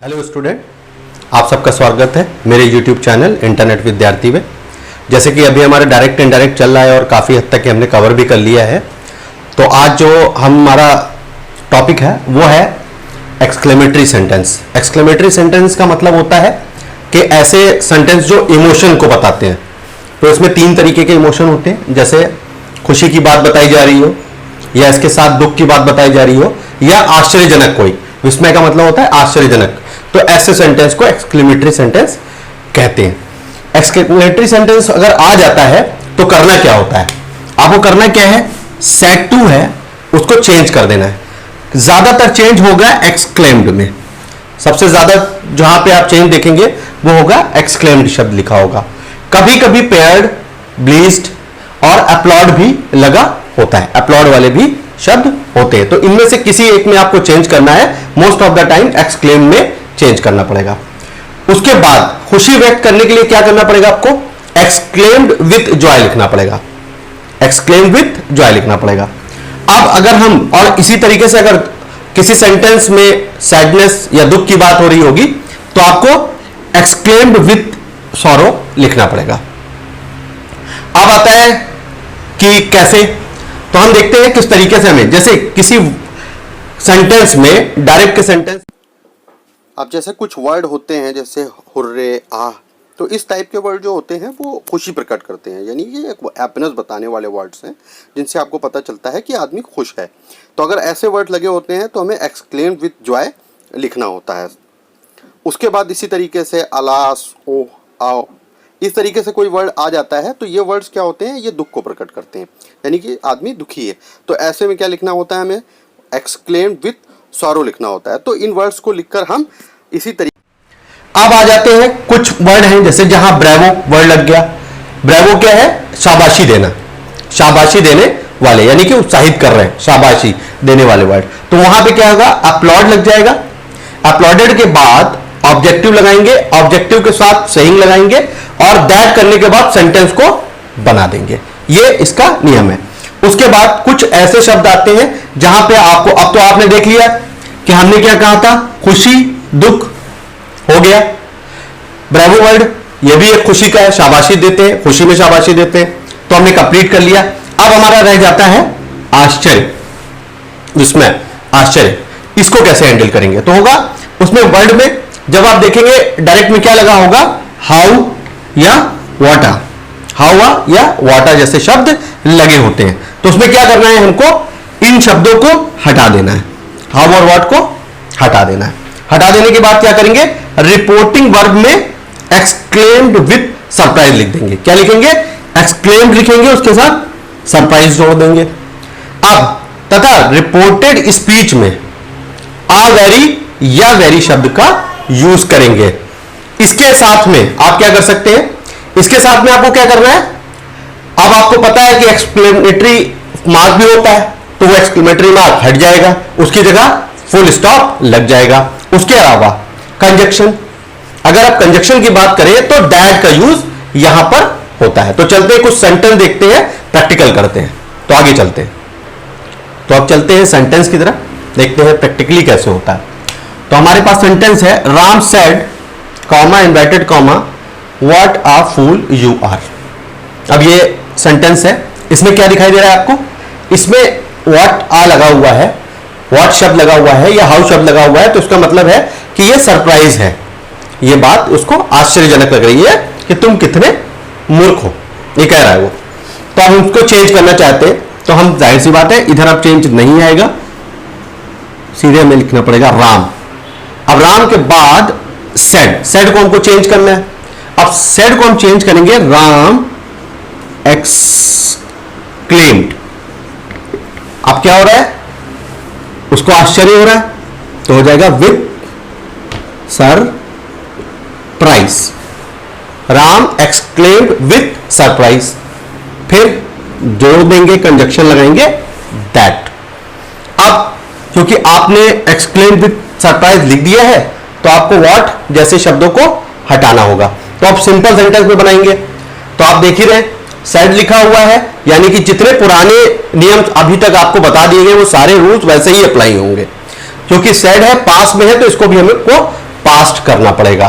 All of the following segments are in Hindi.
हेलो स्टूडेंट, आप सबका स्वागत है मेरे यूट्यूब चैनल इंटरनेट विद्यार्थी में। जैसे कि अभी हमारा डायरेक्ट इनडायरेक्ट चल रहा है और काफ़ी हद तक हमने कवर भी कर लिया है। तो आज जो हमारा टॉपिक है वो है एक्सक्लेमेटरी सेंटेंस। एक्सक्लेमेटरी सेंटेंस का मतलब होता है कि ऐसे सेंटेंस जो इमोशन को बताते हैं। तो इसमें तीन तरीके के इमोशन होते हैं, जैसे खुशी की बात बताई जा रही हो, या इसके साथ दुख की बात बताई जा रही हो, या आश्चर्यजनक कोई। विस्मय का मतलब होता है आश्चर्यजनक। तो ऐसे सेंटेंस को एक्सक्लेमेटरी सेंटेंस कहते हैं। एक्सक्लेमेटरी सेंटेंस अगर आ जाता है तो करना क्या होता है, आपको करना क्या है, सेट टू है उसको चेंज कर देना है। ज्यादातर चेंज होगा एक्सक्लेम्ड में। सबसे ज्यादा जहां पे आप चेंज देखेंगे वो होगा एक्सक्लेम्ड शब्द लिखा होगा। कभी कभी पेयर्ड, ब्लीस्ड और अपलॉड भी लगा होता है। अपलॉड वाले भी शब्द होते हैं। तो इनमें से किसी एक में आपको चेंज करना है। Most of the time exclaim में चेंज करना पड़ेगा। उसके बाद खुशी व्यक्त करने के लिए क्या करना पड़ेगा, आपको एक्सक्लेम्ड विथ जॉय लिखना पड़ेगा। एक्सक्लेम्ड विथ जॉय लिखना पड़ेगा। अब अगर हम और इसी तरीके से अगर किसी सेंटेंस में सैडनेस या दुख की बात हो रही होगी तो आपको एक्सक्लेम्ड विथ सॉरो लिखना पड़ेगा। अब आता है कि कैसे, तो हम देखते हैं किस तरीके से हमें, जैसे किसी सेंटेंस में डायरेक्ट सेंटेंस, अब जैसे कुछ वर्ड होते हैं जैसे हुर्रे, आह, तो इस टाइप के वर्ड जो होते हैं वो खुशी प्रकट करते हैं, यानी ये एक हैप्पीनेस बताने वाले वर्ड्स हैं जिनसे आपको पता चलता है कि आदमी खुश है। तो अगर ऐसे वर्ड लगे होते हैं तो हमें एक्सक्लेम्ड विथ जॉय लिखना होता है। उसके बाद इसी तरीके से अलास, ओह, आओ, इस तरीके से कोई वर्ड आ जाता है तो ये वर्ड्स क्या होते हैं, ये दुख को प्रकट करते हैं, यानी कि आदमी दुखी है। तो ऐसे में क्या लिखना होता है, हमें एक्सक्लेम्ड विथ सॉरो लिखना होता है। तो इन वर्ड्स को लिखकर हम इसी तरीके। अब आ जाते हैं कुछ वर्ड हैं जैसे जहां ब्रेवो वर्ड लग गया। ब्रेवो क्या है, शाबाशी देना, शाबाशी देने वाले, यानी कि उत्साहित कर रहे हैं, शाबाशी देने वाले वर्ड। तो वहां पे क्या होगा, अपलॉड लग जाएगा। अपलॉडेड के बाद ऑब्जेक्टिव लगाएंगे, ऑब्जेक्टिव के साथ सेइंग लगाएंगे और दैट करने के बाद सेंटेंस को बना देंगे। ये इसका नियम है। उसके बाद कुछ ऐसे शब्द आते हैं जहां पे आपको, अब तो आपने देख लिया कि हमने क्या कहा था, खुशी दुख हो गया। ब्रेवो वर्ड ये भी एक खुशी का है, शाबाशी देते हैं, खुशी में शाबाशी देते हैं, तो हमने कंप्लीट कर लिया। अब हमारा रह जाता है आश्चर्य, विस्मय, आश्चर्य। इसको कैसे हैंडल करेंगे, तो होगा उसमें वर्ड में जब आप देखेंगे डायरेक्ट में क्या लगा होगा, हाउ या वाटा, हावा या वाटा जैसे शब्द लगे होते हैं। तो उसमें क्या करना है, हमको इन शब्दों को हटा देना है, हाउ और वाट को हटा देना है। हटा देने के बाद क्या करेंगे, रिपोर्टिंग वर्ब में एक्सक्लेम्ड विथ सरप्राइज लिख देंगे। क्या लिखेंगे, एक्सक्लेम्ड लिखेंगे, उसके साथ सरप्राइज जोड़ देंगे। अब तथा रिपोर्टेड स्पीच में आ वेरी या वेरी शब्द का यूज करेंगे। इसके साथ में आप क्या कर सकते हैं, इसके साथ में आपको क्या करना है, अब आपको पता है कि एक्सक्लेमेटरी मार्क भी होता है तो वो एक्सक्लेमेटरी मार्क हट जाएगा, उसकी जगह फुल स्टॉप लग जाएगा। उसके अलावा कंजक्शन, अगर आप कंजक्शन की बात करें तो दैट का यूज यहां पर होता है। तो चलते हैं कुछ सेंटेंस देखते हैं, प्रैक्टिकल करते हैं। तो आगे चलते हैं, तो अब चलते हैं सेंटेंस की तरफ, देखते हैं प्रैक्टिकली कैसे होता है। तो हमारे पास सेंटेंस है, Ram said comma inverted comma what a fool you are. अब ये सेंटेंस है, इसमें क्या दिखाई दे रहा है आपको, इसमें व्हाट आ लगा हुआ है, व्हाट शब्द लगा हुआ है या हाउ शब्द लगा हुआ है। तो इसका मतलब है कि ये सरप्राइज है, ये बात उसको आश्चर्यजनक लग रही है कि तुम कितने मूर्ख हो, ये कह रहा है वो। तो हम उसको चेंज करना चाहते हैं तो हम, जाहिर सी बात है इधर अब चेंज नहीं आएगा, सीधे हमें लिखना पड़ेगा राम। अब राम के बाद सेड, सेड को हमको चेंज करना है। अब सेड को हम चेंज करेंगे राम एक्सक्लेम्ड। अब क्या हो रहा है, उसको आश्चर्य हो रहा है तो हो जाएगा with surprise, Ram exclaimed with surprise. फिर जोड़ देंगे, कंजक्शन लगाएंगे दैट। अब क्योंकि आपने एक्सक्लेम्ड विथ सरप्राइज लिख दिया है तो आपको व्हाट जैसे शब्दों को हटाना होगा। तो आप सिंपल सेंटेंस में बनाएंगे। तो आप देख ही रहे, सेड लिखा हुआ है, यानी कि जितने पुराने नियम अभी तक आपको बता दिए गए वो सारे रूल्स वैसे ही अप्लाई होंगे। क्योंकि सेड है, पास में है, तो इसको भी हमें को पास्ट करना पड़ेगा।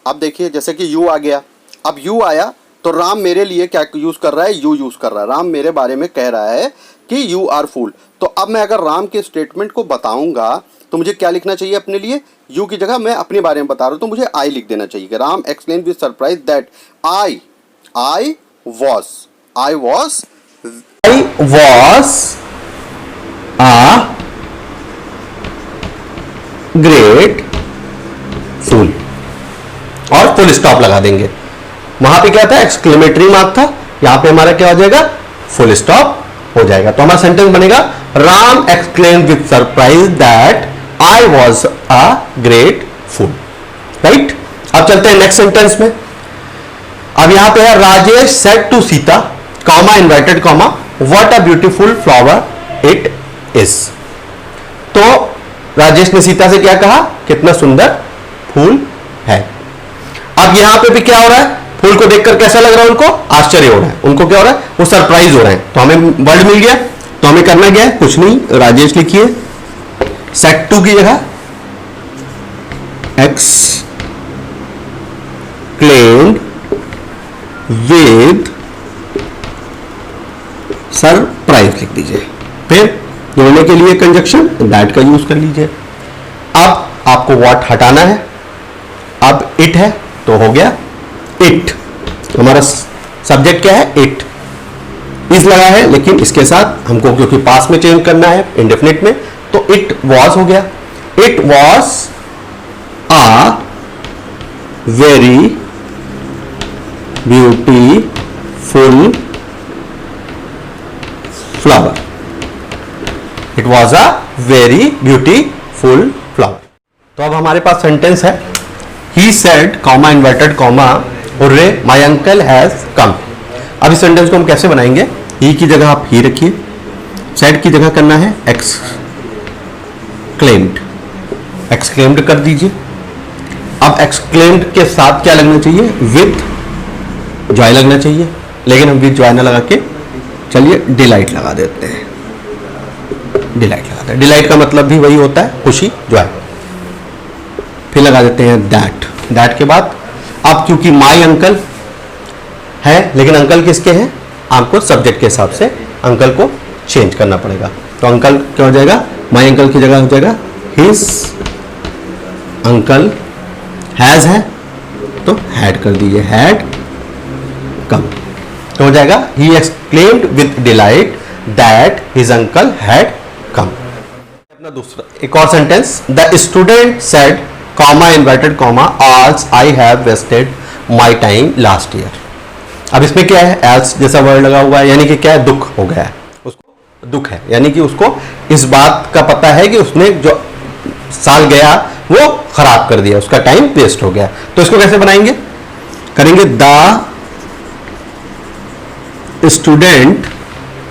अब देखिए जैसे कि यू आ गया, अब यू आया तो राम मेरे लिए क्या यूज कर रहा है, यू यूज कर रहा है। राम मेरे बारे में कह रहा है कि यू आर फूल। तो अब मैं अगर राम के स्टेटमेंट को बताऊंगा तो मुझे क्या लिखना चाहिए अपने लिए, यू की जगह मैं अपने बारे में बता रहा हूं तो मुझे आई लिख देना चाहिए कि Ram explain with surprise that I was a great fool, और फुल स्टॉप लगा देंगे। वहां पे क्या था, एक्सक्लेमेटरी मार्क था, यहां पे हमारा क्या हो जाएगा, फुल स्टॉप हो जाएगा। तो हमारा सेंटेंस बनेगा Ram explain with surprise that I was a great fool. Right, अब चलते हैं नेक्स्ट सेंटेंस में। अब यहां पे है Rajesh said to Sita comma inverted comma what a beautiful flower it is. तो राजेश ने सीता से क्या कहा, कितना सुंदर फूल है। अब यहां पे भी क्या हो रहा है, फूल को देखकर कैसा लग रहा है उनको, आश्चर्य हो रहा है, उनको क्या हो रहा है, वो सरप्राइज हो रहे हैं। तो हमें वर्ड मिल गया, तो हमें करना क्या है, कुछ नहीं, राजेश लिखिए सेट टू की जगह एक्सक्लेम्ड विद सरप्राइज लिख दीजिए, फिर जोड़ने के लिए कंजक्शन दैट का यूज कर लीजिए। अब आपको व्हाट हटाना है, अब इट है तो हो गया इट, हमारा सब्जेक्ट क्या है, इट। इज लगा है लेकिन इसके साथ हमको क्योंकि पास में चेंज करना है इंडेफिनिट में, तो इट वॉज हो गया। It was a very beautiful flower. It was a very beautiful flower. तो अब हमारे पास सेंटेंस है he said comma inverted comma hurray my uncle has come. अब इस सेंटेंस को हम कैसे बनाएंगे, ही की जगह आप ही रखिए, सेड की जगह करना है एक्सक्लेम्ड, एक्सक्लेम्ड कर दीजिए। अब एक्सक्लेम्ड के साथ क्या लगना चाहिए, विद जॉय लगना चाहिए, लेकिन हम विद जॉय ना लगा के चलिए डिलाइट लगा देते हैं। डिलाइट लगाते हैं, डिलाइट का मतलब भी वही होता है खुशी, जॉय। फिर लगा देते हैं दैट, दैट के बाद अब क्योंकि माय अंकल है लेकिन अंकल किसके हैं, आपको सब्जेक्ट के हिसाब से अंकल को चेंज करना पड़ेगा। तो अंकल क्या हो जाएगा, माय अंकल की जगह हो जाएगा हिज अंकल, हैज है तो हैड कर दीजिए, हैड कम। तो हो जाएगा he exclaimed with delight that his uncle had come. अपना दूसरा एक और sentence, the student said comma inverted comma आज I have wasted my time last year. अब इसमें क्या है, एल्स जैसा वर्ड लगा हुआ है, यानी कि क्या है, दुख हो गया है, उसको दुख है, यानी कि उसको इस बात का पता है कि उसने जो साल गया वो खराब कर दिया, उसका टाइम वेस्ट हो गया। तो इसको कैसे बनाएंगे, करेंगे द स्टूडेंट,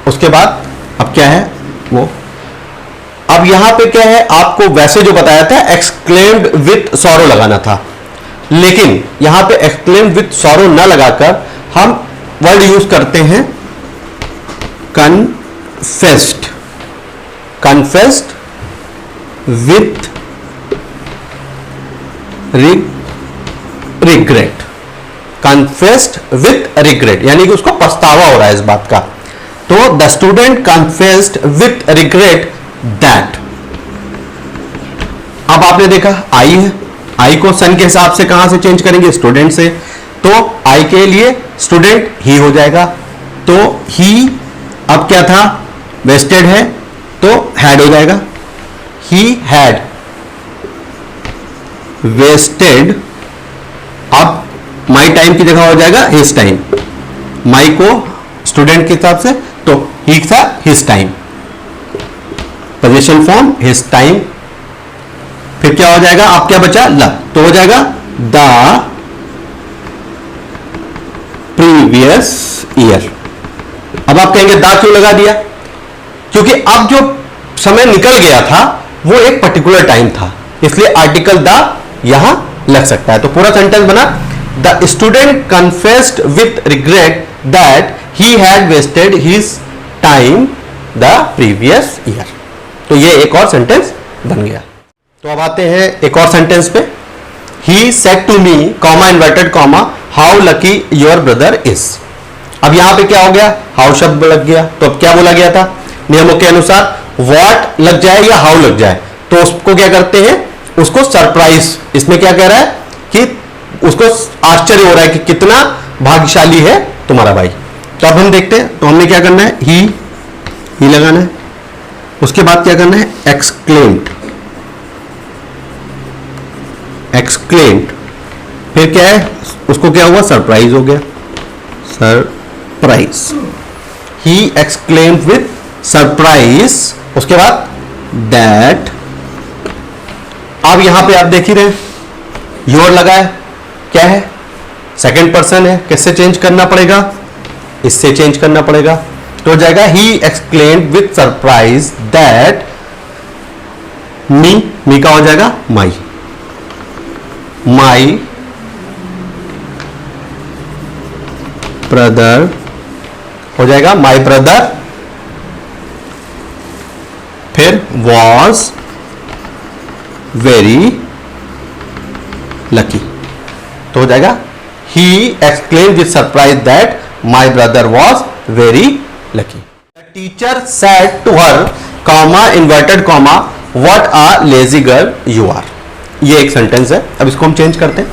उसके बाद अब क्या है वो, अब यहां पे क्या है, आपको वैसे जो बताया था एक्सक्लेम्ड विथ सॉरो लगाना था, लेकिन यहां पे एक्सक्लेम्ड विथ सॉरो ना लगाकर हम वर्ड यूज करते हैं confessed, confessed with regret, confessed with regret, यानी कि उसको पछतावा हो रहा है इस बात का। तो the student confessed with regret that. अब आपने देखा आई है, आई को सन के हिसाब से कहां से चेंज करेंगे, स्टूडेंट से, तो आई के लिए स्टूडेंट ही हो जाएगा। तो ही अब क्या था, वेस्टेड है तो हैड हो जाएगा, ही हैड वेस्टेड। अब माई टाइम की जगह हो जाएगा हिज टाइम, माई को स्टूडेंट के हिसाब से तो ही था his time, position form his time. फिर क्या हो जाएगा, अब क्या बचा, ल, तो हो जाएगा द प्रीवियस ईयर। अब आप कहेंगे द क्यों लगा दिया, क्योंकि अब जो समय निकल गया था वो एक पर्टिकुलर टाइम था, इसलिए आर्टिकल द यहां लग सकता है। तो पूरा सेंटेंस बना, the student confessed with regret that he had wasted his time the previous year. तो ये एक और सेंटेंस बन गया। तो अब आते हैं एक और सेंटेंस पे। He said to me comma inverted comma how lucky your brother is. अब यहां पे क्या हो गया, हाउ शब्द लग गया, तो अब क्या बोला गया था, नियमों के अनुसार व्हाट लग जाए या हाउ लग जाए तो उसको क्या करते हैं, उसको सरप्राइज, इसमें क्या कह रहा है कि उसको आश्चर्य हो रहा है कि कितना भाग्यशाली है तुम्हारा भाई। तो अब हम देखते हैं, तो हमने क्या करना है, ही लगाना है, उसके बाद क्या करना है, एक्सक्लेम्ड, एक्सक्लेम्ड, फिर क्या है, उसको क्या हुआ, सरप्राइज हो गया, surprise, he exclaimed with surprise, उसके बाद दैट। अब यहां पे आप देख ही रहे, योर लगा है, क्या है, सेकंड पर्सन है, किससे चेंज करना पड़ेगा, इससे चेंज करना पड़ेगा, तो हो जाएगा he exclaimed with surprise that me का हो जाएगा माई, माई ब्रदर हो जाएगा, माई ब्रदर, फिर वॉज वेरी लकी, तो हो जाएगा he exclaimed with surprise that my brother was very lucky. Teacher said to her comma inverted comma what a lazy girl you are. ये एक सेंटेंस है। अब इसको हम चेंज करते हैं,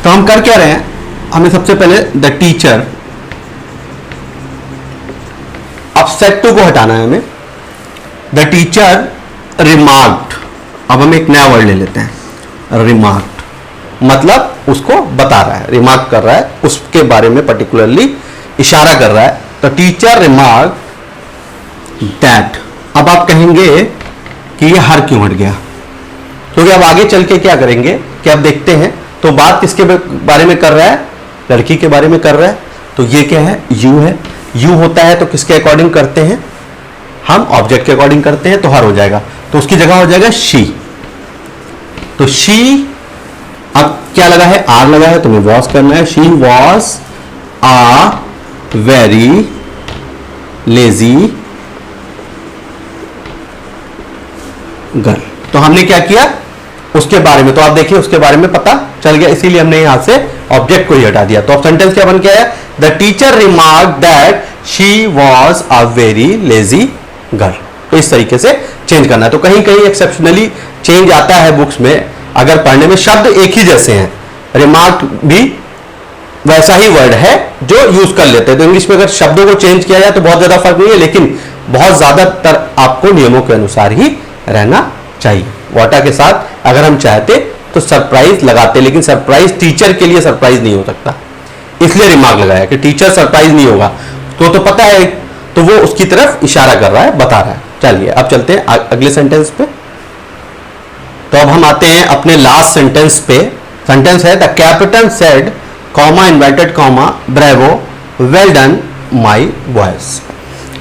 तो हम कर क्या रहे हैं, हमें सबसे पहले द टीचर, अब सेड टू को हटाना है हमें, द टीचर रिमार्क्ड, अब हम एक नया वर्ड ले लेते हैं, रिमार्क्ड, मतलब उसको बता रहा है, रिमार्क कर रहा है, उसके बारे में पर्टिकुलरली इशारा कर रहा है, तो टीचर रिमार्क दैट। अब आप कहेंगे कि ये हर क्यों हट गया, क्योंकि अब आगे चल के क्या करेंगे कि अब देखते हैं, तो बात किसके बारे में कर रहा है, लड़की के बारे में कर रहा है, तो ये क्या है, यू है, यू होता है तो किसके अकॉर्डिंग करते हैं हम, ऑब्जेक्ट के अकॉर्डिंग करते हैं, तो हर हो जाएगा, तो उसकी जगह हो जाएगा शी, तो शी, अब क्या लगा है, आर लगा है, तुम्हें वॉज करना है, she was a very lazy girl. तो हमने क्या किया, उसके बारे में, तो आप देखिए उसके बारे में पता चल गया, इसीलिए हमने यहां से ऑब्जेक्ट को ही हटा दिया। तो अब सेंटेंस क्या बन गया है, the teacher remark that she was a very lazy girl. तो इस तरीके से चेंज करना है। तो कहीं कहीं एक्सेप्शनली चेंज आता है बुक्स में, अगर पढ़ने में शब्द एक ही जैसे हैं, रिमार्क भी वैसा ही वर्ड है जो यूज कर लेते हैं, तो इंग्लिश में अगर शब्दों को चेंज किया जाए तो बहुत ज्यादा फर्क नहीं है, लेकिन बहुत ज्यादातर आपको नियमों के अनुसार ही रहना चाहिए। वाटा के साथ अगर हम चाहते तो सरप्राइज लगाते, लेकिन सरप्राइज टीचर के लिए सरप्राइज नहीं हो सकता, इसलिए रिमार्क लगाया कि टीचर सरप्राइज नहीं होगा, तो पता है, तो वो उसकी तरफ इशारा कर रहा है, बता रहा है। चलिए अब चलते हैं अगले सेंटेंस पे। तो अब हम आते हैं अपने लास्ट सेंटेंस पे। सेंटेंस है the captain said comma inverted comma bravo well done my boys.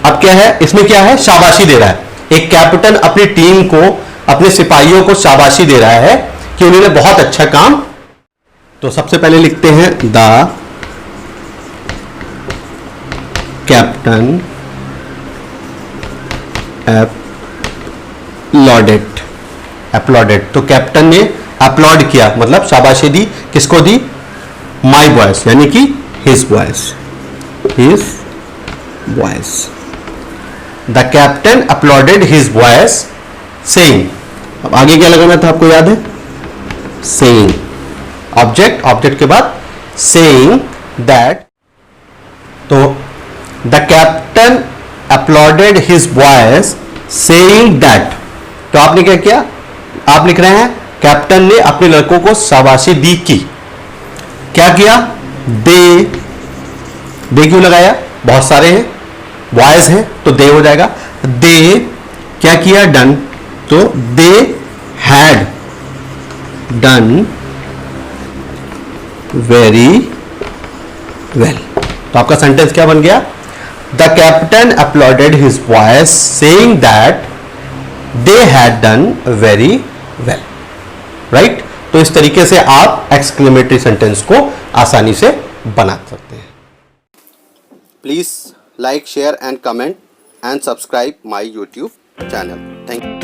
अब क्या है, इसमें क्या है, शाबाशी दे रहा है, एक कैप्टन अपनी टीम को, अपने सिपाहियों को शाबाशी दे रहा है कि उन्होंने बहुत अच्छा काम। तो सबसे पहले लिखते हैं द कैप्टन अपलॉडेड, तो कैप्टन ने अपलॉड किया, मतलब शाबाशी दी, किसको दी, माई बॉयज, यानी कि his boys, the captain uploaded his boys saying. अब आगे क्या लगाना था आपको याद है, सेइंग, ऑब्जेक्ट के बाद सेइंग दैट। तो the captain uploaded his boys saying that, तो आपने क्या किया, आप लिख रहे हैं कैप्टन ने अपने लड़कों को शाबाशी दी की, क्या किया, दे क्यों लगाया, बहुत सारे हैं, बॉयज हैं तो दे हो जाएगा, दे क्या किया, डन, तो they had done very well. तो आपका सेंटेंस क्या बन गया, the captain uploaded his boys saying that they had done very well, right. तो इस तरीके से आप एक्सक्लेमेटरी सेंटेंस को आसानी से बना सकते हैं। Please like, share and comment and subscribe my YouTube channel. Thank you.